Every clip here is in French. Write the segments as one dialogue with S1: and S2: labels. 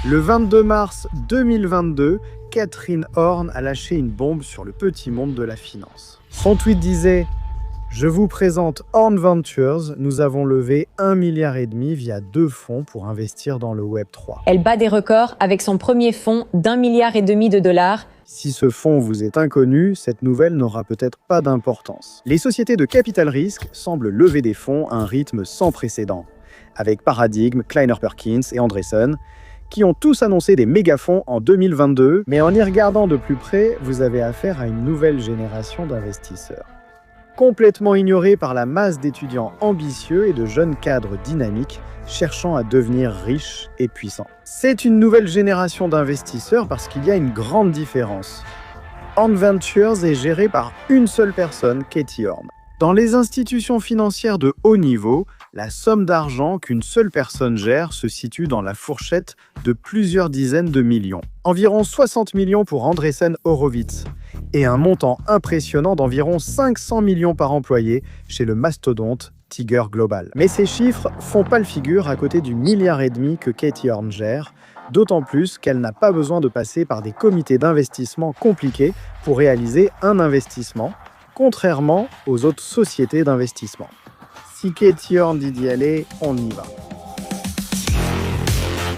S1: Le 22 mars 2022, Catherine Horn a lâché une bombe sur le petit monde de la finance. Son tweet disait « Je vous présente Horn Ventures, nous avons levé 1,5 milliard via 2 fonds pour investir dans le Web3. »
S2: Elle bat des records avec son premier fonds d'1,5 milliard de dollars.
S1: Si ce fonds vous est inconnu, cette nouvelle n'aura peut-être pas d'importance. Les sociétés de capital risque semblent lever des fonds à un rythme sans précédent, avec Paradigm, Kleiner Perkins et Andreessen, qui ont tous annoncé des méga-fonds en 2022, mais en y regardant de plus près, vous avez affaire à une nouvelle génération d'investisseurs. Complètement ignorés par la masse d'étudiants ambitieux et de jeunes cadres dynamiques cherchant à devenir riches et puissants. C'est une nouvelle génération d'investisseurs parce qu'il y a une grande différence. Horn Ventures est géré par une seule personne, Katie Horn. Dans les institutions financières de haut niveau, la somme d'argent qu'une seule personne gère se situe dans la fourchette de plusieurs dizaines de millions. Environ 60 millions pour Andreessen Horowitz et un montant impressionnant d'environ 500 millions par employé chez le mastodonte Tiger Global. Mais ces chiffres font pâle figure à côté du 1,5 milliard que Katie Horn gère, d'autant plus qu'elle n'a pas besoin de passer par des comités d'investissement compliqués pour réaliser un investissement, contrairement aux autres sociétés d'investissement. Si Katie Horn dit d'y aller, on y va.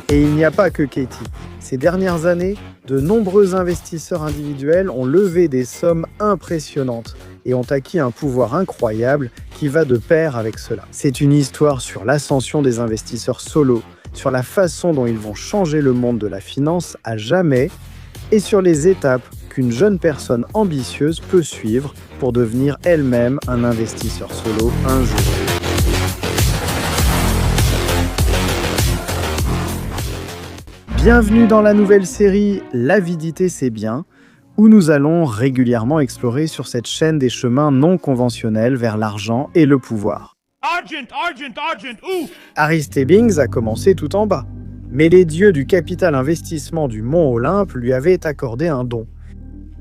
S1: Et il n'y a pas que Katie. Ces dernières années, de nombreux investisseurs individuels ont levé des sommes impressionnantes et ont acquis un pouvoir incroyable qui va de pair avec cela. C'est une histoire sur l'ascension des investisseurs solos, sur la façon dont ils vont changer le monde de la finance à jamais et sur les étapes qu'une jeune personne ambitieuse peut suivre pour devenir elle-même un investisseur solo un jour. Bienvenue dans la nouvelle série L'avidité c'est bien, où nous allons régulièrement explorer sur cette chaîne des chemins non conventionnels vers l'argent et le pouvoir. Harry Stebbings a commencé tout en bas, mais les dieux du capital investissement du Mont Olympe lui avaient accordé un don.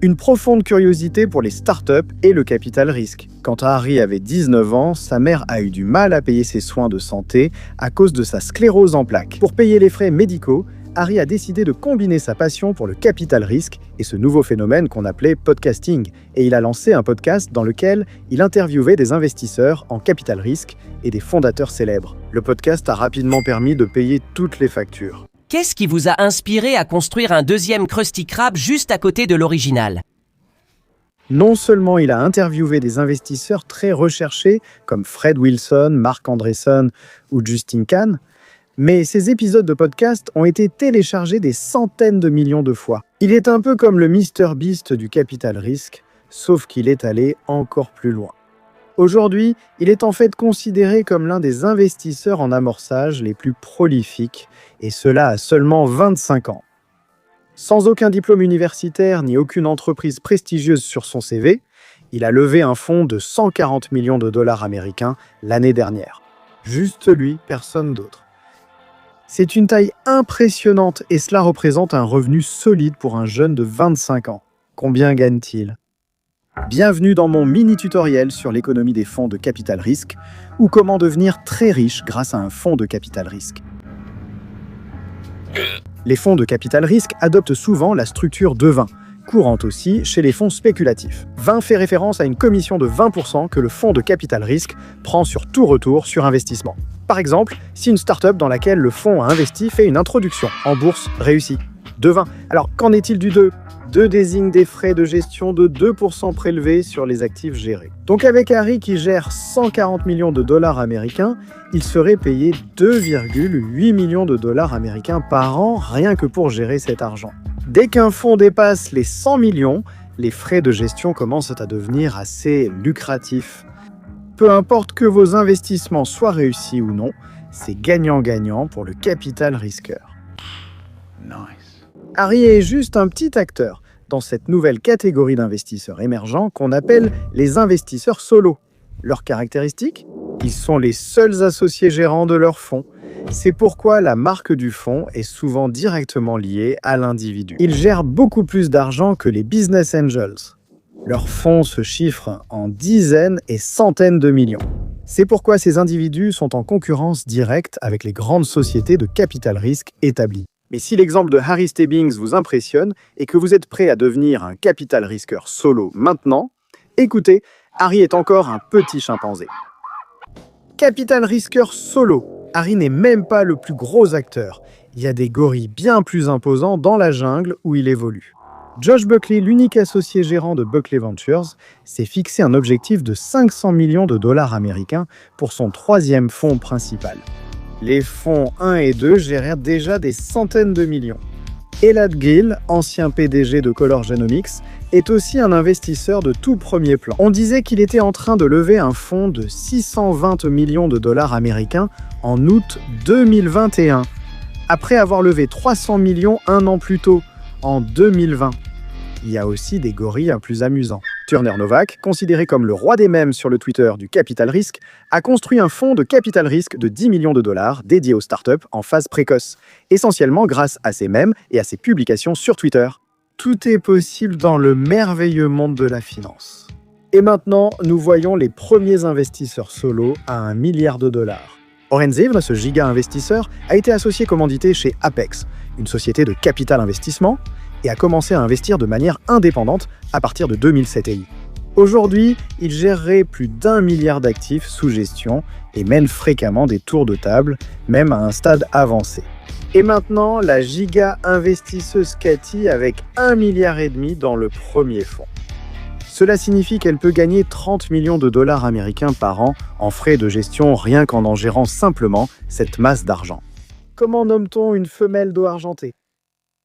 S1: Une profonde curiosité pour les startups et le capital risque. Quand Harry avait 19 ans, sa mère a eu du mal à payer ses soins de santé à cause de sa sclérose en plaques. Pour payer les frais médicaux, Harry a décidé de combiner sa passion pour le capital risque et ce nouveau phénomène qu'on appelait podcasting. Et il a lancé un podcast dans lequel il interviewait des investisseurs en capital risque et des fondateurs célèbres. Le podcast a rapidement permis de payer toutes les factures.
S3: Qu'est-ce qui vous a inspiré à construire un deuxième Krusty Krab juste à côté de l'original ?
S1: Non seulement il a interviewé des investisseurs très recherchés comme Fred Wilson, Marc Andreessen ou Justin Kan, mais ces épisodes de podcast ont été téléchargés des centaines de millions de fois. Il est un peu comme le MrBeast du capital risque, sauf qu'il est allé encore plus loin. Aujourd'hui, il est en fait considéré comme l'un des investisseurs en amorçage les plus prolifiques, et cela à seulement 25 ans. Sans aucun diplôme universitaire ni aucune entreprise prestigieuse sur son CV, il a levé un fonds de 140 millions de dollars américains l'année dernière. Juste lui, personne d'autre. C'est une taille impressionnante et cela représente un revenu solide pour un jeune de 25 ans. Combien gagne-t-il ? Bienvenue dans mon mini-tutoriel sur l'économie des fonds de capital risque ou comment devenir très riche grâce à un fonds de capital risque. Les fonds de capital risque adoptent souvent la structure de 20, courante aussi chez les fonds spéculatifs. 20 fait référence à une commission de 20% que le fonds de capital risque prend sur tout retour sur investissement. Par exemple, si une start-up dans laquelle le fonds a investi fait une introduction en bourse réussie. De 20. Alors, qu'en est-il du 2 ? 2 désigne des frais de gestion de 2% prélevés sur les actifs gérés. Donc avec Harry qui gère 140 millions de dollars américains, il serait payé 2,8 millions de dollars américains par an rien que pour gérer cet argent. Dès qu'un fonds dépasse les 100 millions, les frais de gestion commencent à devenir assez lucratifs. Peu importe que vos investissements soient réussis ou non, c'est gagnant-gagnant pour le capital risqueur. Nice. Harry est juste un petit acteur dans cette nouvelle catégorie d'investisseurs émergents qu'on appelle les investisseurs solos. Leurs caractéristiques ? Ils sont les seuls associés gérants de leur fonds. C'est pourquoi la marque du fonds est souvent directement liée à l'individu. Ils gèrent beaucoup plus d'argent que les business angels. Leurs fonds se chiffrent en dizaines et centaines de millions. C'est pourquoi ces individus sont en concurrence directe avec les grandes sociétés de capital risque établies. Mais si l'exemple de Harry Stebbings vous impressionne et que vous êtes prêt à devenir un capital risqueur solo maintenant, écoutez, Harry est encore un petit chimpanzé. Capital risqueur solo. Harry n'est même pas le plus gros acteur. Il y a des gorilles bien plus imposants dans la jungle où il évolue. Josh Buckley, l'unique associé gérant de Buckley Ventures, s'est fixé un objectif de 500 millions de dollars américains pour son troisième fonds principal. Les fonds 1 et 2 gérèrent déjà des centaines de millions. Elad Gil, ancien PDG de Color Genomics, est aussi un investisseur de tout premier plan. On disait qu'il était en train de lever un fonds de 620 millions de dollars américains en août 2021, après avoir levé 300 millions un an plus tôt, en 2020. Il y a aussi des gorilles plus amusants. Turner Novak, considéré comme le roi des mèmes sur le Twitter du capital risque, a construit un fonds de capital risque de 10 millions de dollars dédié aux startups en phase précoce, essentiellement grâce à ses mèmes et à ses publications sur Twitter. Tout est possible dans le merveilleux monde de la finance. Et maintenant, nous voyons les premiers investisseurs solo à 1 milliard de dollars. Oren Zivl, ce giga-investisseur, a été associé commandité chez Apex, une société de capital investissement, et a commencé à investir de manière indépendante à partir de 2007. Aujourd'hui, il gérerait plus d'1 milliard d'actifs sous gestion et mène fréquemment des tours de table, même à un stade avancé. Et maintenant, la giga-investisseuse Cathy avec 1,5 milliard dans le premier fonds. Cela signifie qu'elle peut gagner 30 millions de dollars américains par an en frais de gestion rien qu'en gérant simplement cette masse d'argent. Comment nomme-t-on une femelle d'eau argentée ?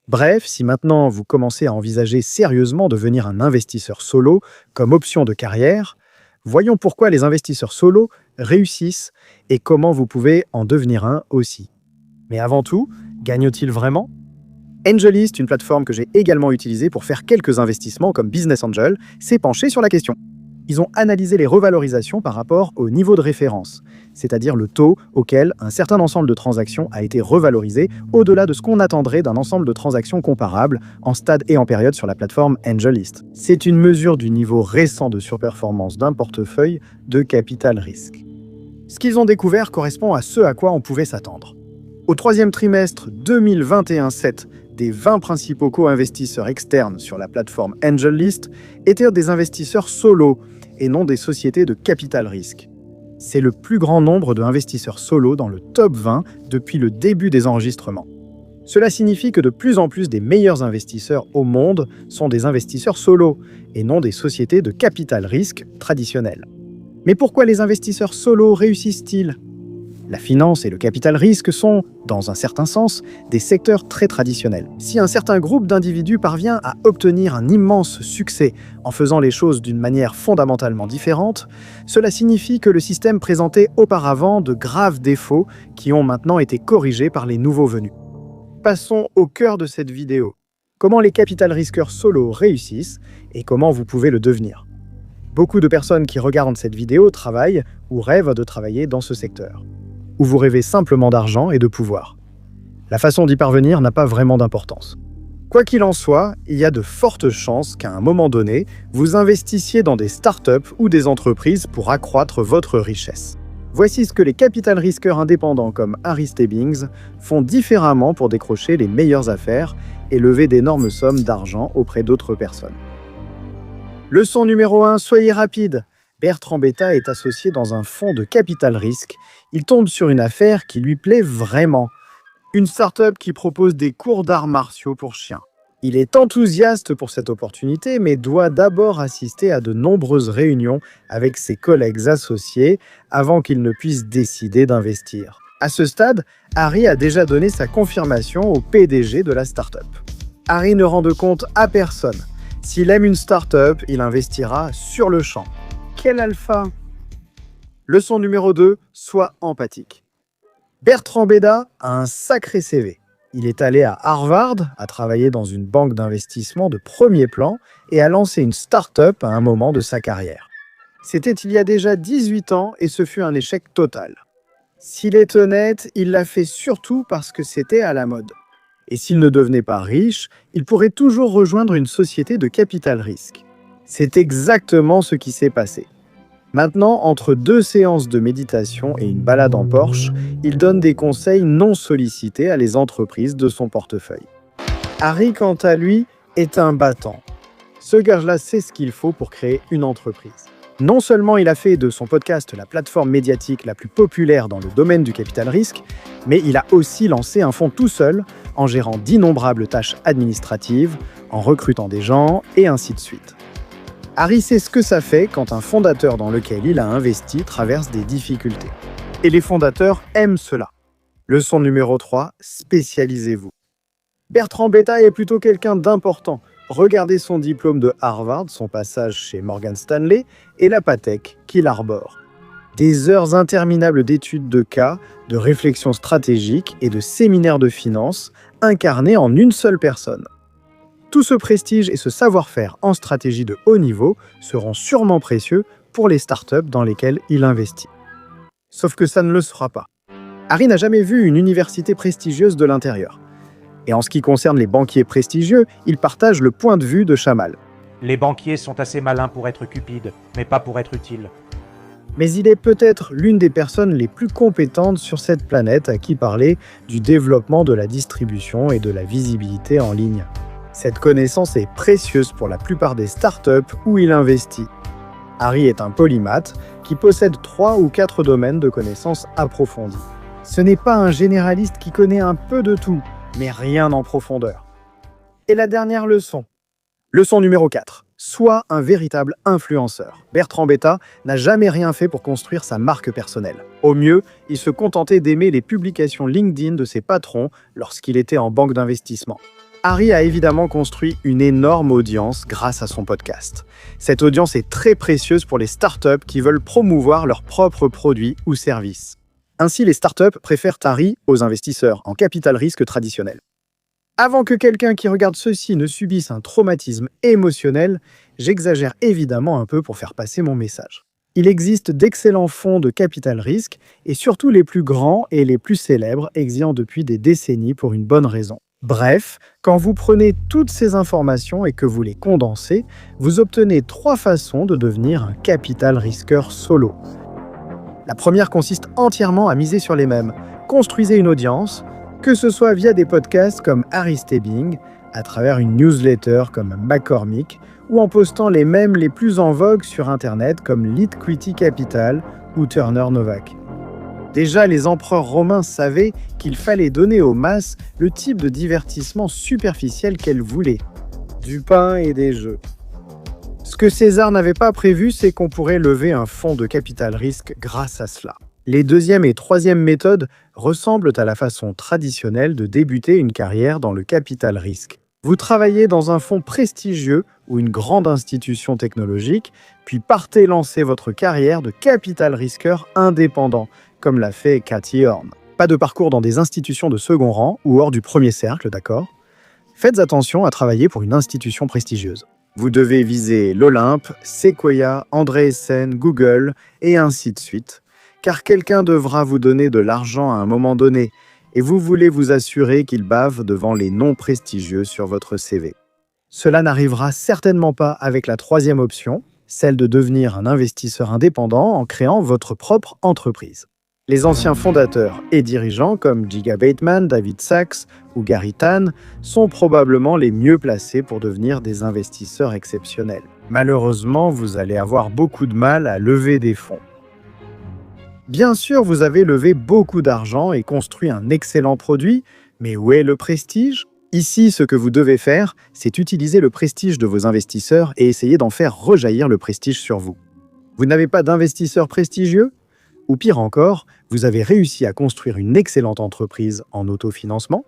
S1: Bref, si maintenant vous commencez à envisager sérieusement de devenir un investisseur solo comme option de carrière, voyons pourquoi les investisseurs solo réussissent et comment vous pouvez en devenir un aussi. Mais avant tout, gagnent-ils vraiment ? AngelList, une plateforme que j'ai également utilisée pour faire quelques investissements comme Business Angel, s'est penchée sur la question. Ils ont analysé les revalorisations par rapport au niveau de référence, c'est-à-dire le taux auquel un certain ensemble de transactions a été revalorisé au-delà de ce qu'on attendrait d'un ensemble de transactions comparables en stade et en période sur la plateforme AngelList. C'est une mesure du niveau récent de surperformance d'un portefeuille de capital risque. Ce qu'ils ont découvert correspond à ce à quoi on pouvait s'attendre. Au troisième trimestre 2021-7, des 20 principaux co-investisseurs externes sur la plateforme AngelList étaient des investisseurs solo et non des sociétés de capital risque. C'est le plus grand nombre d'investisseurs solo dans le top 20 depuis le début des enregistrements. Cela signifie que de plus en plus des meilleurs investisseurs au monde sont des investisseurs solo et non des sociétés de capital risque traditionnelles. Mais pourquoi les investisseurs solo réussissent-ils ? La finance et le capital risque sont, dans un certain sens, des secteurs très traditionnels. Si un certain groupe d'individus parvient à obtenir un immense succès en faisant les choses d'une manière fondamentalement différente, cela signifie que le système présentait auparavant de graves défauts qui ont maintenant été corrigés par les nouveaux venus. Passons au cœur de cette vidéo. Comment les capital risqueurs solo réussissent et comment vous pouvez le devenir. Beaucoup de personnes qui regardent cette vidéo travaillent ou rêvent de travailler dans ce secteur. Ou vous rêvez simplement d'argent et de pouvoir. La façon d'y parvenir n'a pas vraiment d'importance. Quoi qu'il en soit, il y a de fortes chances qu'à un moment donné, vous investissiez dans des startups ou des entreprises pour accroître votre richesse. Voici ce que les capital risqueurs indépendants comme Harry Stebbings font différemment pour décrocher les meilleures affaires et lever d'énormes sommes d'argent auprès d'autres personnes. Leçon numéro 1, soyez rapide. Bertrand Betta est associé dans un fonds de capital risque. Il tombe sur une affaire qui lui plaît vraiment. Une start-up qui propose des cours d'arts martiaux pour chiens. Il est enthousiaste pour cette opportunité, mais doit d'abord assister à de nombreuses réunions avec ses collègues associés avant qu'il ne puisse décider d'investir. À ce stade, Harry a déjà donné sa confirmation au PDG de la start-up. Harry ne rend de compte à personne. S'il aime une start-up, il investira sur le champ. Quel alpha! Leçon numéro 2, sois empathique. Bertrand Betta a un sacré CV. Il est allé à Harvard, a travaillé dans une banque d'investissement de premier plan et a lancé une start-up à un moment de sa carrière. C'était il y a déjà 18 ans et ce fut un échec total. S'il est honnête, il l'a fait surtout parce que c'était à la mode. Et s'il ne devenait pas riche, il pourrait toujours rejoindre une société de capital risque. C'est exactement ce qui s'est passé. Maintenant, entre 2 séances de méditation et une balade en Porsche, il donne des conseils non sollicités à les entreprises de son portefeuille. Harry, quant à lui, est un battant. Ce gars-là sait ce qu'il faut pour créer une entreprise. Non seulement il a fait de son podcast la plateforme médiatique la plus populaire dans le domaine du capital risque, mais il a aussi lancé un fonds tout seul, en gérant d'innombrables tâches administratives, en recrutant des gens, et ainsi de suite. Harry sait ce que ça fait quand un fondateur dans lequel il a investi traverse des difficultés. Et les fondateurs aiment cela. Leçon numéro 3, spécialisez-vous. Bertrand Betta est plutôt quelqu'un d'important. Regardez son diplôme de Harvard, son passage chez Morgan Stanley et la Patek qu'il arbore. Des heures interminables d'études de cas, de réflexion stratégique et de séminaires de finance incarnés en une seule personne. Tout ce prestige et ce savoir-faire en stratégie de haut niveau seront sûrement précieux pour les startups dans lesquelles il investit. Sauf que ça ne le sera pas. Harry n'a jamais vu une université prestigieuse de l'intérieur. Et en ce qui concerne les banquiers prestigieux, il partage le point de vue de Chamal.
S4: Les banquiers sont assez malins pour être cupides, mais pas pour être utiles.
S1: Mais il est peut-être l'une des personnes les plus compétentes sur cette planète à qui parler du développement de la distribution et de la visibilité en ligne. Cette connaissance est précieuse pour la plupart des startups où il investit. Harry est un polymathe qui possède 3 ou 4 domaines de connaissances approfondies. Ce n'est pas un généraliste qui connaît un peu de tout, mais rien en profondeur. Et la dernière leçon. Leçon numéro 4. Sois un véritable influenceur. Bertrand Betta n'a jamais rien fait pour construire sa marque personnelle. Au mieux, il se contentait d'aimer les publications LinkedIn de ses patrons lorsqu'il était en banque d'investissement. Harry a évidemment construit une énorme audience grâce à son podcast. Cette audience est très précieuse pour les startups qui veulent promouvoir leurs propres produits ou services. Ainsi, les startups préfèrent Harry aux investisseurs en capital risque traditionnel. Avant que quelqu'un qui regarde ceci ne subisse un traumatisme émotionnel, j'exagère évidemment un peu pour faire passer mon message. Il existe d'excellents fonds de capital risque et surtout les plus grands et les plus célèbres existent depuis des décennies pour une bonne raison. Bref, quand vous prenez toutes ces informations et que vous les condensez, vous obtenez 3 façons de devenir un capital risqueur solo. La première consiste entièrement à miser sur les mêmes. Construisez une audience, que ce soit via des podcasts comme Harry Stebbing, à travers une newsletter comme McCormick, ou en postant les mèmes les plus en vogue sur Internet comme Liquidity Capital ou Turner Novak. Déjà, les empereurs romains savaient qu'il fallait donner aux masses le type de divertissement superficiel qu'elles voulaient. Du pain et des jeux. Ce que César n'avait pas prévu, c'est qu'on pourrait lever un fonds de capital risque grâce à cela. Les deuxième et troisième méthodes ressemblent à la façon traditionnelle de débuter une carrière dans le capital risque. Vous travaillez dans un fonds prestigieux ou une grande institution technologique, puis partez lancer votre carrière de capital risqueur indépendant, comme l'a fait Cathy Horn. Pas de parcours dans des institutions de second rang ou hors du premier cercle, d'accord ? Faites attention à travailler pour une institution prestigieuse. Vous devez viser l'Olympe, Sequoia, Andreessen, Google, et ainsi de suite, car quelqu'un devra vous donner de l'argent à un moment donné, et vous voulez vous assurer qu'il bave devant les noms prestigieux sur votre CV. Cela n'arrivera certainement pas avec la troisième option, celle de devenir un investisseur indépendant en créant votre propre entreprise. Les anciens fondateurs et dirigeants comme Jiga Bateman, David Sachs ou Gary Tan sont probablement les mieux placés pour devenir des investisseurs exceptionnels. Malheureusement, vous allez avoir beaucoup de mal à lever des fonds. Bien sûr, vous avez levé beaucoup d'argent et construit un excellent produit, mais où est le prestige ? Ici, ce que vous devez faire, c'est utiliser le prestige de vos investisseurs et essayer d'en faire rejaillir le prestige sur vous. Vous n'avez pas d'investisseurs prestigieux ? Ou pire encore, vous avez réussi à construire une excellente entreprise en autofinancement ?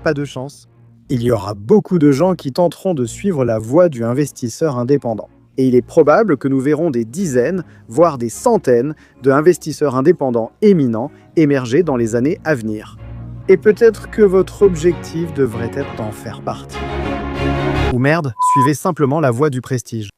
S1: Pas de chance. Il y aura beaucoup de gens qui tenteront de suivre la voie du investisseur indépendant. Et il est probable que nous verrons des dizaines, voire des centaines d'investisseurs indépendants éminents émerger dans les années à venir. Et peut-être que votre objectif devrait être d'en faire partie. Ou merde, suivez simplement la voie du prestige.